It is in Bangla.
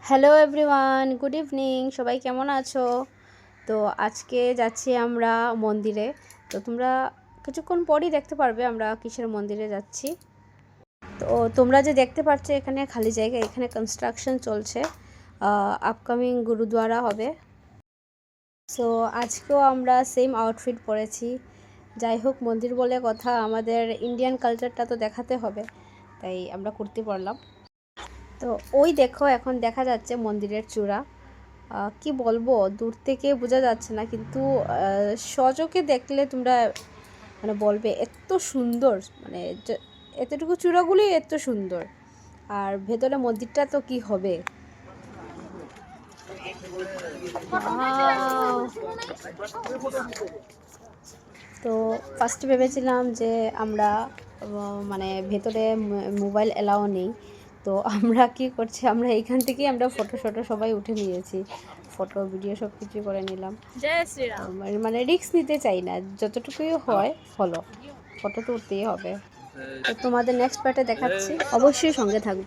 Hello everyone, good evening. সবাই কেমন আছো? তো আজকে যাচ্ছি আমরা মন্দিরে। তো তোমরা কিছুক্ষণ পরই দেখতে পারবে আমরা কিসের মন্দিরে যাচ্ছি। তো তোমরা যে দেখতে পাচ্ছ এখানে খালি জায়গা, এখানে কনস্ট্রাকশন চলছে, আপকামিং গুরুদ্বারা হবে। সো আজকেও আমরা সেম আউটফিট পরেছি। যাই হোক, মন্দির বলে কথা, আমাদের ইন্ডিয়ান কালচারটা তো দেখাতে হবে, তাই আমরা কুর্তি পরলাম। তো ওই দেখো, এখন দেখা যাচ্ছে মন্দিরের চূড়া। কি বলবো, দূর থেকে বোঝা যাচ্ছে না, কিন্তু সচক্ষে দেখলে তোমরা মানে বলবে এত সুন্দর, মানে এতটুকু চূড়াগুলোই এত সুন্দর, আর ভেতরে মন্দিরটা তো কি হবে। তো ফার্স্টে ভেবেছিলাম যে আমরা মানে ভেতরে মোবাইল অ্যালাউ নেই। তো আমরা কি করছি, আমরা এইখান থেকেই আমরা ফটো সবাই উঠে নিয়েছি, ফটো ভিডিও সব কিছু করে নিলাম। জয় শ্রীরাম। মানে রিস্ক নিতে চাই না, যতটুকুই হয় ফটো তো উঠতেই হবে। তো তোমাদের নেক্সট পার্টে দেখাচ্ছি, অবশ্যই সঙ্গে থাকবে।